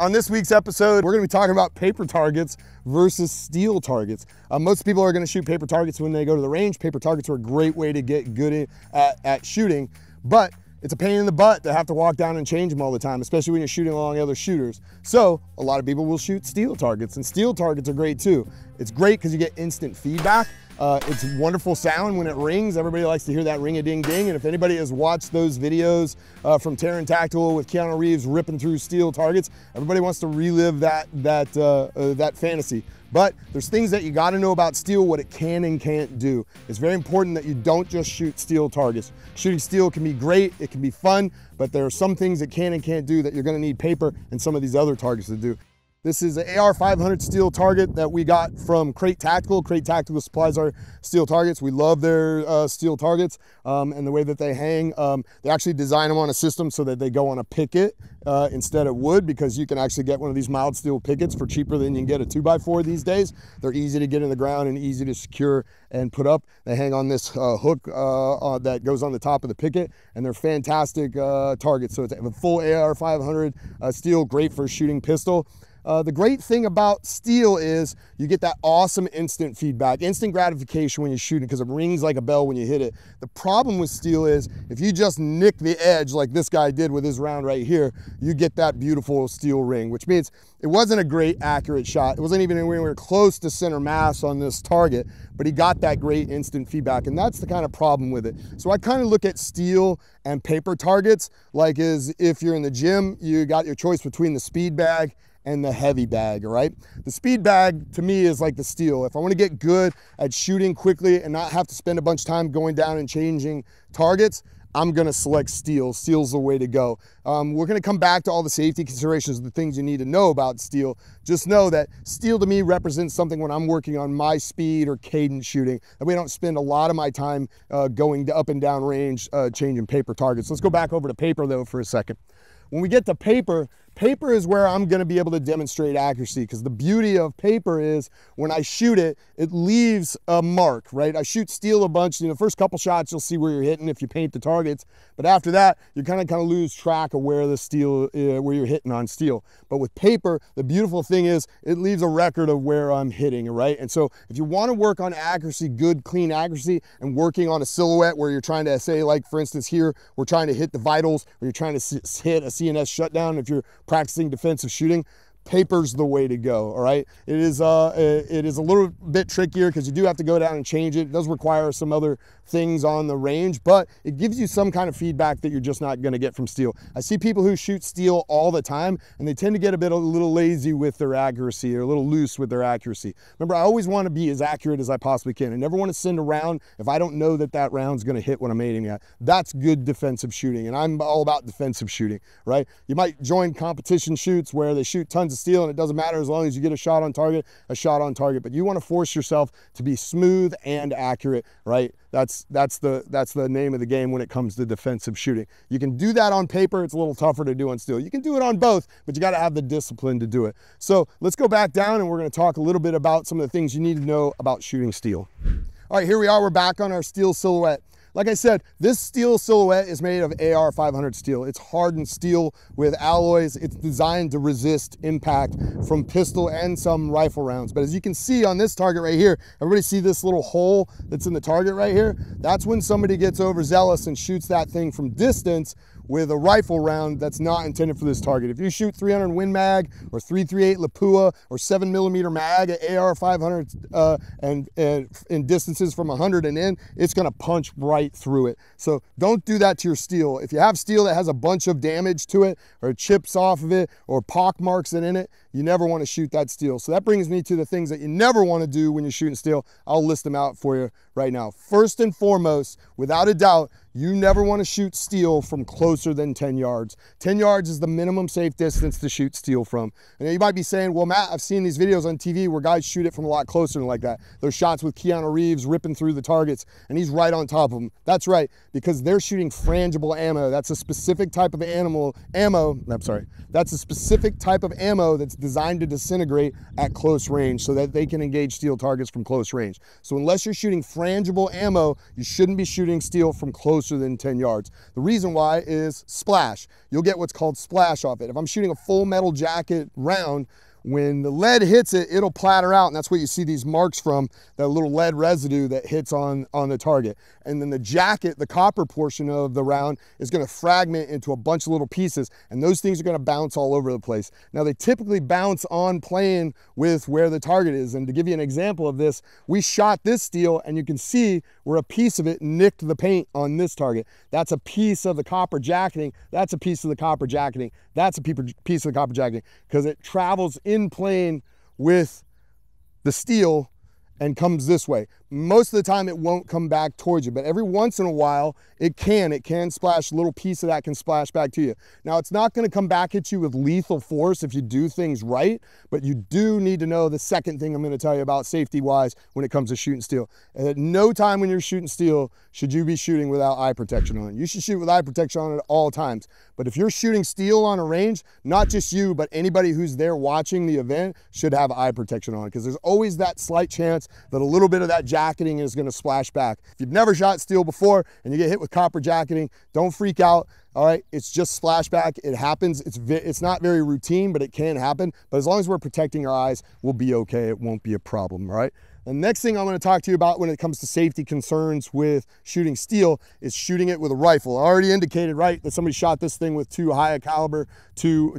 On this week's episode, we're going to be talking about paper targets versus steel targets. Most people are going to shoot paper targets when they go to the range. Paper targets are a great way to get good at shooting, but it's a pain in the butt to have to walk down and change them all the time, especially when you're shooting along other shooters. So a lot of people will shoot steel targets, and steel targets are great too. It's great because you get instant feedback. It's wonderful sound when it rings. Everybody likes to hear that ring-a-ding-ding. And if anybody has watched those videos from Terran Tactical with Keanu Reeves ripping through steel targets, everybody wants to relive that fantasy. But there's things that you got to know about steel, what it can and can't do. It's very important that you don't just shoot steel targets. Shooting steel can be great, it can be fun, but there are some things it can and can't do that you're going to need paper and some of these other targets to do. This is an AR 500 steel target that we got from Crate Tactical. Crate Tactical supplies our steel targets. We love their steel targets and the way that they hang. They actually design them on a system so that they go on a picket instead of wood, because you can actually get one of these mild steel pickets for cheaper than you can get a 2x4 these days. They're easy to get in the ground and easy to secure and put up. They hang on this hook that goes on the top of the picket, and they're fantastic targets. So it's a full AR 500 steel, great for shooting pistol. The great thing about steel is you get that awesome instant feedback, instant gratification when you're shooting, because it rings like a bell when you hit it. The problem with steel is if you just nick the edge like this guy did with his round right here, you get that beautiful steel ring, which means it wasn't a great accurate shot. It wasn't even anywhere close to center mass on this target, but he got that great instant feedback, and that's the kind of problem with it. So I kind of look at steel and paper targets like as if you're in the gym, you got your choice between the speed bag and the heavy bag, all right? The speed bag to me is like the steel. If I want to get good at shooting quickly and not have to spend a bunch of time going down and changing targets, I'm gonna select steel. Steel's the way to go. We're gonna come back to all the safety considerations, the things you need to know about steel. Just know that steel to me represents something when I'm working on my speed or cadence shooting, that we don't spend a lot of my time going up and down range changing paper targets. Let's go back over to paper though for a second. When we get to paper, paper is where I'm going to be able to demonstrate accuracy, because the beauty of paper is when I shoot it, it leaves a mark, right? I shoot steel a bunch. You know, the first couple shots, you'll see where you're hitting if you paint the targets. But after that, you kind of lose track of where the steel, where you're hitting on steel. But with paper, the beautiful thing is it leaves a record of where I'm hitting, right? And so if you want to work on accuracy, good, clean accuracy, and working on a silhouette where you're trying to say, like, for instance, here, we're trying to hit the vitals, or you're trying to hit a CNS shutdown, if you're practicing defensive shooting, paper's the way to go, all right? It is a little bit trickier because you do have to go down and change it. It does require some other things on the range, but it gives you some kind of feedback that you're just not going to get from steel. I see people who shoot steel all the time, and they tend to get a little lazy with their accuracy, or a little loose with their accuracy. Remember, I always want to be as accurate as I possibly can. I never want to send a round if I don't know that that round's going to hit what I'm aiming at. That's good defensive shooting, and I'm all about defensive shooting, right? You might join competition shoots where they shoot tons of steel and it doesn't matter as long as you get a shot on target, but you want to force yourself to be smooth and accurate, right? That's the name of the game when it comes to defensive shooting. You can do that on paper. It's a little tougher to do on steel. You can do it on both, but you got to have the discipline to do it. So let's go back down, and we're going to talk a little bit about some of the things you need to know about shooting steel. All right, here we are. We're back on our steel silhouette. Like I said, this steel silhouette is made of AR 500 steel. It's hardened steel with alloys. It's designed to resist impact from pistol and some rifle rounds. But as you can see on this target right here, everybody see this little hole that's in the target right here? That's when somebody gets overzealous and shoots that thing from distance with a rifle round that's not intended for this target. If you shoot 300 Win Mag or 338 Lapua or 7mm mag at AR 500 and in distances from 100 and in, it's gonna punch right through it. So don't do that to your steel. If you have steel that has a bunch of damage to it, or chips off of it, or pock marks in it, you never want to shoot that steel. So that brings me to the things that you never want to do when you're shooting steel. I'll list them out for you right now. First and foremost, without a doubt, you never want to shoot steel from closer than 10 yards. 10 yards is the minimum safe distance to shoot steel from. And you might be saying, well, Matt, I've seen these videos on TV where guys shoot it from a lot closer than like that. Those shots with Keanu Reeves ripping through the targets, and he's right on top of them. That's right, because they're shooting frangible ammo. That's a specific type of That's a specific type of ammo that's designed to disintegrate at close range so that they can engage steel targets from close range. So unless you're shooting frangible ammo, you shouldn't be shooting steel from close closer than 10 yards. The reason why is splash. You'll get what's called splash off it. If I'm shooting a full metal jacket round, when the lead hits it, it'll platter out, and that's what you see these marks from, that little lead residue that hits on the target. And then the jacket, the copper portion of the round, is gonna fragment into a bunch of little pieces, and those things are gonna bounce all over the place. Now, they typically bounce on playing with where the target is, and to give you an example of this, we shot this steel, and you can see where a piece of it nicked the paint on this target. That's a piece of the copper jacketing, that's a piece of the copper jacketing, that's a piece of the copper jacketing, because it travels in plane with the steel and comes this way. Most of the time it won't come back towards you, but every once in a while it can splash. A little piece of that can splash back to you. Now, it's not going to come back at you with lethal force if you do things right, but you do need to know the second thing I'm going to tell you about safety wise when it comes to shooting steel. And at no time when you're shooting steel should you be shooting without eye protection on. You should shoot with eye protection on at all times. But if you're shooting steel on a range, not just you, but anybody who's there watching the event should have eye protection on, because there's always that slight chance that a little bit of that jacketing is going to splash back. If you've never shot steel before and you get hit with copper jacketing, don't freak out. All right, it's just splashback. It happens. It's not very routine, but it can happen. But as long as we're protecting our eyes, we'll be okay. It won't be a problem, all right? The next thing I'm going to talk to you about when it comes to safety concerns with shooting steel is shooting it with a rifle. I already indicated, right, that somebody shot this thing with too high a caliber, too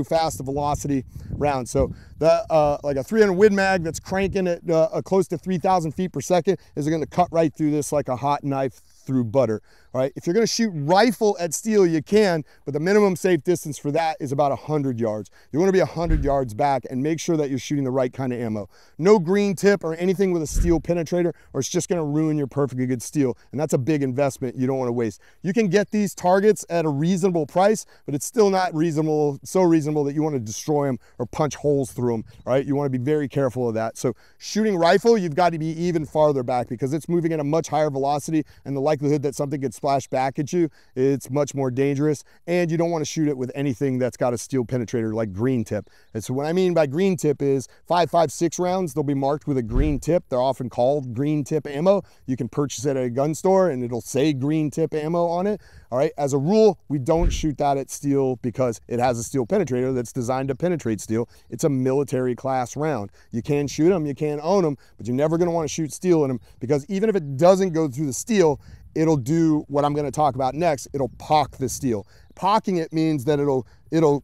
fast a velocity round. So like a 300 Win Mag that's cranking at close to 3,000 feet per second is going to cut right through this like a hot knife through butter. All right, if you're going to shoot rifle at steel, you can, but the minimum safe distance for that is about 100 yards. You want to be 100 yards back and make sure that you're shooting the right kind of ammo. No green tip or anything with a steel penetrator, or it's just going to ruin your perfectly good steel, and that's a big investment you don't want to waste. You can get these targets at a reasonable price, but it's still not reasonable, so reasonable that you want to destroy them or punch holes through them. All right, you want to be very careful of that. So shooting rifle, you've got to be even farther back because it's moving at a much higher velocity, and the likelihood that something could splash back at you, it's much more dangerous, and you don't want to shoot it with anything that's got a steel penetrator like green tip. And so what I mean by green tip is 5.56 rounds, they'll be marked with a green tip. They're often called green tip ammo. You can purchase it at a gun store and it'll say green tip ammo on it. All right, as a rule, we don't shoot that at steel because it has a steel penetrator that's designed to penetrate steel. It's a military class round. You can shoot them, you can own them, but you're never going to want to shoot steel in them, because even if it doesn't go through the steel, it'll do what I'm going to talk about next. It'll pock the steel. Pocking it means that it'll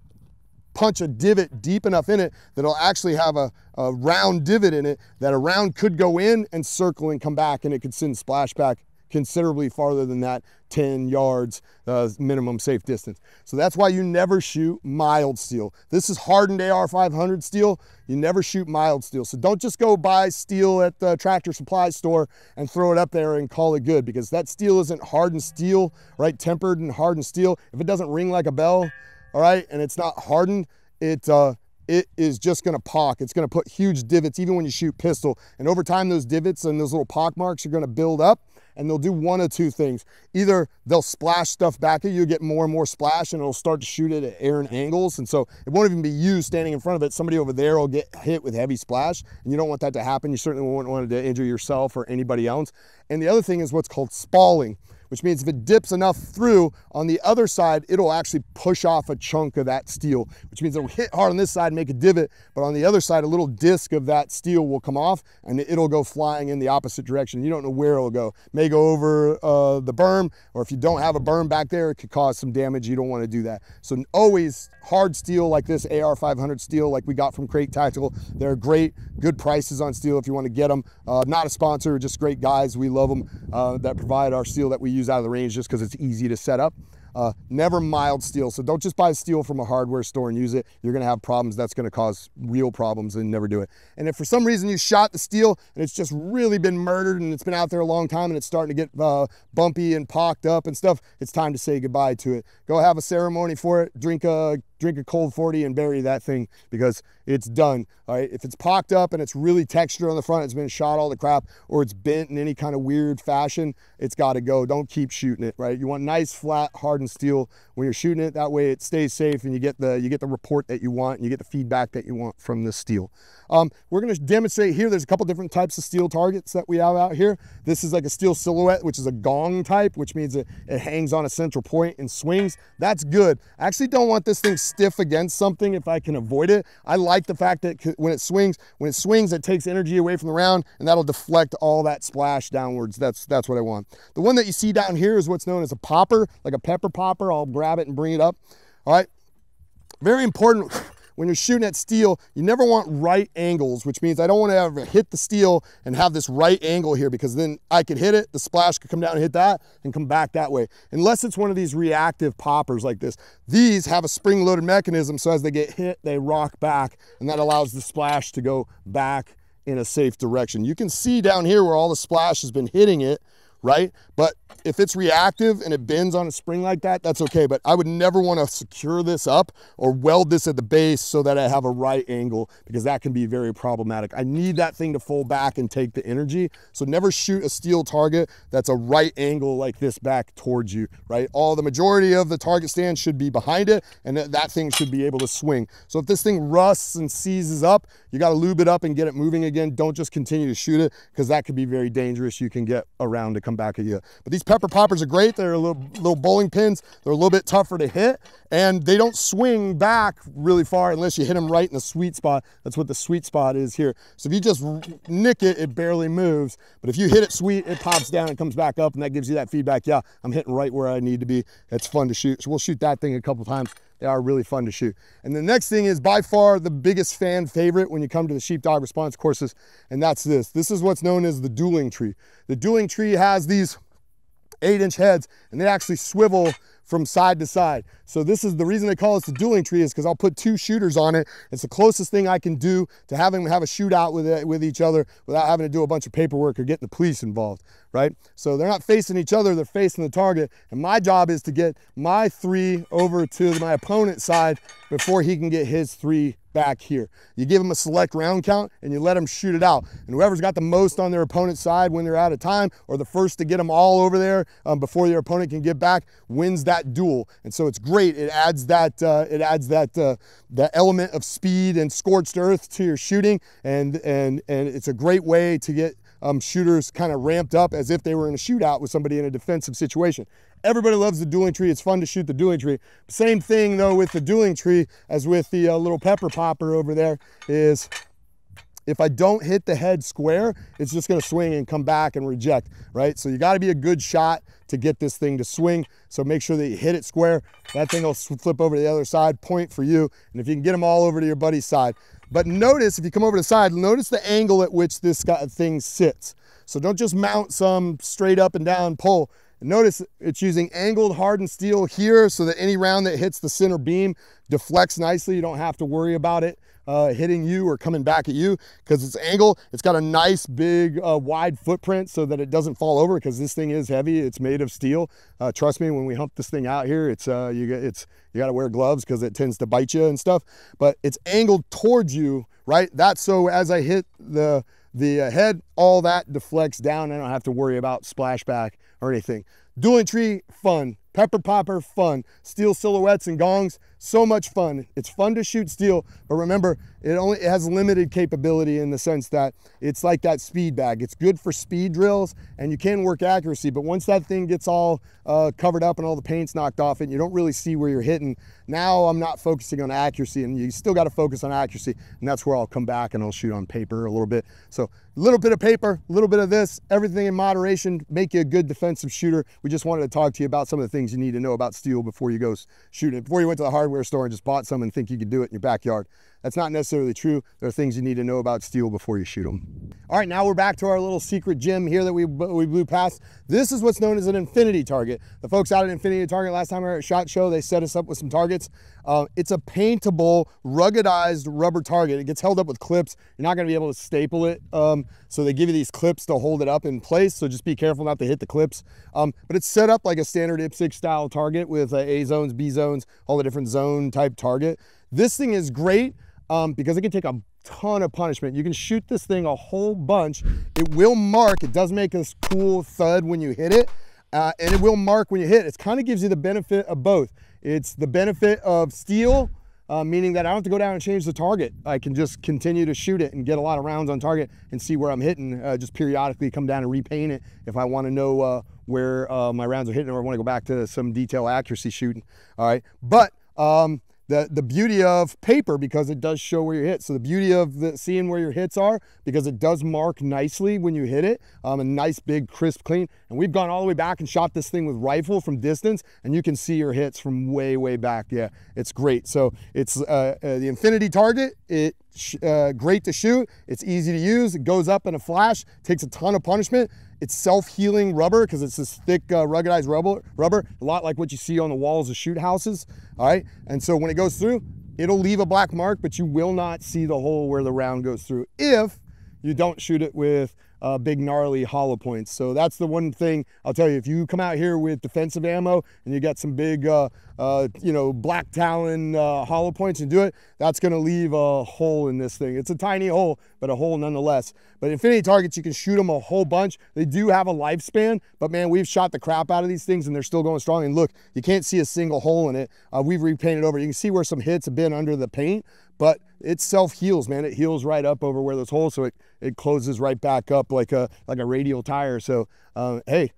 punch a divot deep enough in it that it'll actually have a round divot in it that a round could go in and circle and come back, and it could send splashback considerably farther than that 10 yards minimum safe distance. So that's why you never shoot mild steel. This is hardened AR-500 steel. You never shoot mild steel. So don't just go buy steel at the Tractor Supply store and throw it up there and call it good, because that steel isn't hardened steel, right? Tempered and hardened steel. If it doesn't ring like a bell, all right, and it's not hardened, it is just going to pock. It's going to put huge divots even when you shoot pistol. And over time, those divots and those little pock marks are going to build up, and they'll do one of two things. Either they'll splash stuff back at you, get more and more splash, and it'll start to shoot it at errant angles. And so it won't even be you standing in front of it. Somebody over there will get hit with heavy splash, and you don't want that to happen. You certainly won't want to injure yourself or anybody else. And the other thing is what's called spalling, which means if it dips enough through on the other side, it'll actually push off a chunk of that steel, which means it'll hit hard on this side and make a divot, but on the other side, a little disc of that steel will come off and it'll go flying in the opposite direction. You don't know where it'll go. It may go over the berm, or if you don't have a berm back there, it could cause some damage. You don't want to do that. So always hard steel like this, AR-500 steel like we got from Crate Tactical. They're great, good prices on steel if you want to get them. Not a sponsor, just great guys. We love them that provide our steel that we use out of the range just because it's easy to set up. Never mild steel. So don't just buy steel from a hardware store and use it. You're going to have problems. That's going to cause real problems, and never do it. And if for some reason you shot the steel and it's just really been murdered and it's been out there a long time and it's starting to get bumpy and pocked up and stuff, it's time to say goodbye to it. Go have a ceremony for it. Drink a drink a cold 40 and bury that thing because it's done. All right, if it's pocked up and it's really textured on the front, it's been shot all the crap, or it's bent in any kind of weird fashion, it's got to go. Don't keep shooting it, right? You want nice, flat, hardened steel when you're shooting it. That way it stays safe and you get the report that you want and you get the feedback that you want from the steel. We're going to demonstrate here. There's a couple different types of steel targets that we have out here. This is like a steel silhouette, which is a gong type, which means it hangs on a central point and swings. That's good. I actually don't want this thing stiff against something if I can avoid it. I like the fact that when it swings, it takes energy away from the round, and that'll deflect all that splash downwards. That's what I want. The one that you see down here is what's known as a popper, like a pepper popper. I'll grab it and bring it up. All right. Very important. When you're shooting at steel, you never want right angles, which means I don't want to ever hit the steel and have this right angle here, because then I could hit it, the splash could come down and hit that and come back that way. Unless it's one of these reactive poppers like this. These have a spring-loaded mechanism, so as they get hit, they rock back, and that allows the splash to go back in a safe direction. You can see down here where all the splash has been hitting it, right? But if it's reactive and it bends on a spring like that, that's okay. But I would never want to secure this up or weld this at the base so that I have a right angle, because that can be very problematic. I need that thing to fold back and take the energy. So never shoot a steel target that's a right angle like this back towards you, right? The majority of the target stand should be behind it, and that thing should be able to swing. So if this thing rusts and seizes up, you got to lube it up and get it moving again. Don't just continue to shoot it, because that could be very dangerous. You can get around to come back at you. But these pepper poppers are great. They're little bowling pins. They're a little bit tougher to hit, and they don't swing back really far unless you hit them right in the sweet spot. That's what the sweet spot is here. So if you just nick it, it barely moves. But if you hit it sweet, it pops down and comes back up, and that gives you that feedback. Yeah, I'm hitting right where I need to be. It's fun to shoot. So we'll shoot that thing a couple times. They are really fun to shoot. And the next thing is by far the biggest fan favorite when you come to the Sheepdog Response courses, and that's this. This is what's known as the dueling tree. The dueling tree has these 8-inch heads, and they actually swivel from side to side. So this is the reason they call it the dueling tree, is because I'll put 2 shooters on it. It's the closest thing I can do to having them have a shootout with each other without having to do a bunch of paperwork or getting the police involved, right? So they're not facing each other, they're facing the target. And my job is to get my 3 over to my opponent's side before he can get his 3 back here. You give them a select round count and you let them shoot it out. And whoever's got the most on their opponent's side when they're out of time, or the first to get them all over there before their opponent can get back, wins that duel. And so it's great. It adds that that element of speed and scorched earth to your shooting, and it's a great way to get shooters kind of ramped up as if they were in a shootout with somebody in a defensive situation. Everybody loves the dueling tree. It's fun to shoot the dueling tree. Same thing though with the dueling tree as with the little pepper popper over there, is if I don't hit the head square, it's just gonna swing and come back and reject, right? So you gotta be a good shot to get this thing to swing. So make sure that you hit it square. That thing will flip over to the other side, point for you. And if you can get them all over to your buddy's side. But notice, if you come over to the side, notice the angle at which this thing sits. So don't just mount some straight up and down pole. Notice it's using angled hardened steel here, so that any round that hits the center beam deflects nicely. You don't have to worry about it hitting you or coming back at you, because it's angled. It's got a nice big wide footprint so that it doesn't fall over, because this thing is heavy. It's made of steel. Trust me, when we hump this thing out here, you got to wear gloves because it tends to bite you and stuff. But it's angled towards you, right? That's so as I hit the head, all that deflects down. I don't have to worry about splashback or anything. Dueling tree, fun. Pepper popper, fun. Steel silhouettes and gongs, so much fun. It's fun to shoot steel, but remember, it has limited capability in the sense that it's like that speed bag. It's good for speed drills, and you can work accuracy, but once that thing gets all covered up and all the paint's knocked off it, and you don't really see where you're hitting, now I'm not focusing on accuracy, and you still got to focus on accuracy, and that's where I'll come back and I'll shoot on paper a little bit. So a little bit of paper, a little bit of this, everything in moderation, make you a good defensive shooter. We just wanted to talk to you about some of the things you need to know about steel before you go shooting. Before you went to the hardware store and just bought some and think you could do it in your backyard. That's not necessarily true. There are things you need to know about steel before you shoot them. All right, now we're back to our little secret gem here that we blew past. This is what's known as an infinity target. The folks out at Infinity Target, last time we were at SHOT Show, they set us up with some targets. It's a paintable, ruggedized rubber target. It gets held up with clips. You're not gonna be able to staple it. So they give you these clips to hold it up in place. So just be careful not to hit the clips. But it's set up like a standard IPSC style target with A zones, B zones, all the different zone type target. This thing is great because it can take a ton of punishment. You can shoot this thing a whole bunch. It will mark. It does make this cool thud when you hit it. And it will mark when you hit. It kind of gives you the benefit of both. It's the benefit of steel, meaning that I don't have to go down and change the target. I can just continue to shoot it and get a lot of rounds on target and see where I'm hitting, just periodically come down and repaint it if I want to know where my rounds are hitting, or I want to go back to some detail accuracy shooting. All right, but the beauty of paper, because it does show where you hit. So the beauty of seeing where your hits are, because it does mark nicely when you hit it, a nice big crisp clean. And we've gone all the way back and shot this thing with rifle from distance, and you can see your hits from way back. Yeah, it's great. So it's the infinity target. It's great to shoot. It's easy to use. It goes up in a flash, takes a ton of punishment. It's self-healing rubber because it's this thick ruggedized rubber, a lot like what you see on the walls of shoot houses. All right, and so when it goes through, it'll leave a black mark, but you will not see the hole where the round goes through if you don't shoot it with big gnarly hollow points. So that's the one thing I'll tell you. If you come out here with defensive ammo and you got some big black talon hollow points and do it, that's gonna leave a hole in this thing. It's a tiny hole, but a hole nonetheless. But infinity targets, you can shoot them a whole bunch. They do have a lifespan, but man, we've shot the crap out of these things and they're still going strong. And look, you can't see a single hole in it. We've repainted over. You can see where some hits have been under the paint, but it self-heals, man. It heals right up over where those holes, so it closes right back up like a radial tire. So hey,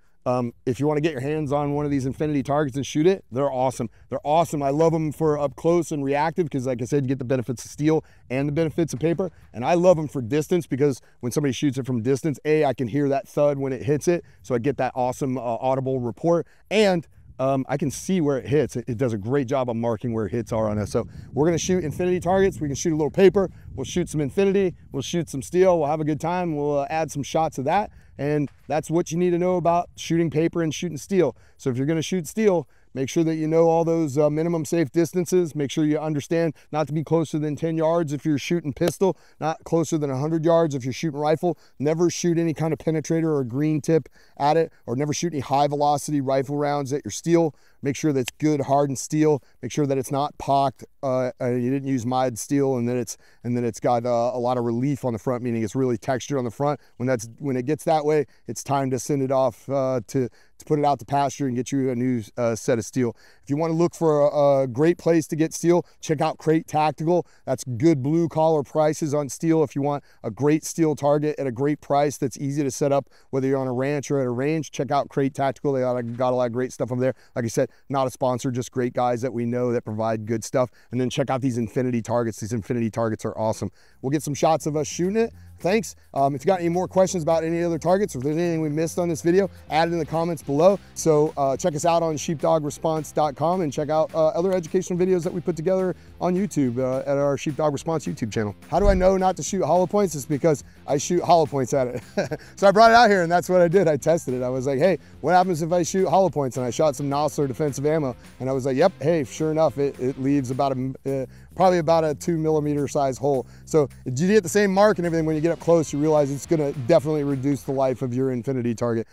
if you want to get your hands on one of these infinity targets and shoot it, they're awesome. They're awesome. I love them for up close and reactive because, like I said, you get the benefits of steel and the benefits of paper. And I love them for distance because when somebody shoots it from distance, I can hear that thud when it hits it, so I get that awesome audible report. And I can see where it hits. It does a great job of marking where hits are on us. So we're gonna shoot infinity targets. We can shoot a little paper. We'll shoot some infinity. We'll shoot some steel. We'll have a good time. We'll add some shots of that. And that's what you need to know about shooting paper and shooting steel. So if you're gonna shoot steel, make sure that you know all those minimum safe distances. Make sure you understand not to be closer than 10 yards if you're shooting pistol, not closer than 100 yards if you're shooting rifle. Never shoot any kind of penetrator or green tip at it, or never shoot any high velocity rifle rounds at your steel. Make sure that's good hardened steel. Make sure that it's not pocked. You didn't use mired steel, and then it's got a lot of relief on the front, meaning it's really textured on the front. When it gets that way, it's time to send it off to put it out to pasture and get you a new set of steel. If you want to look for a great place to get steel, check out Crate Tactical. That's good blue collar prices on steel. If you want a great steel target at a great price that's easy to set up, whether you're on a ranch or at a range, check out Crate Tactical. They got a lot of great stuff over there. Like I said, not a sponsor, just great guys that we know that provide good stuff. And then check out these infinity targets. These infinity targets are awesome. We'll get some shots of us shooting it. Thanks. If you got any more questions about any other targets, or if there's anything we missed on this video, add it in the comments below. So check us out on sheepdogresponse.com and check out other educational videos that we put together on YouTube at our Sheepdog Response YouTube channel. How do I know not to shoot hollow points? It's because I shoot hollow points at it. So I brought it out here and that's what I did. I tested it. I was like, hey, what happens if I shoot hollow points? And I shot some Nosler defensive ammo and I was like, yep, hey, sure enough, it leaves about probably about a 2 millimeter size hole. So you get the same mark and everything. When you get up close, you realize it's gonna definitely reduce the life of your infinity target.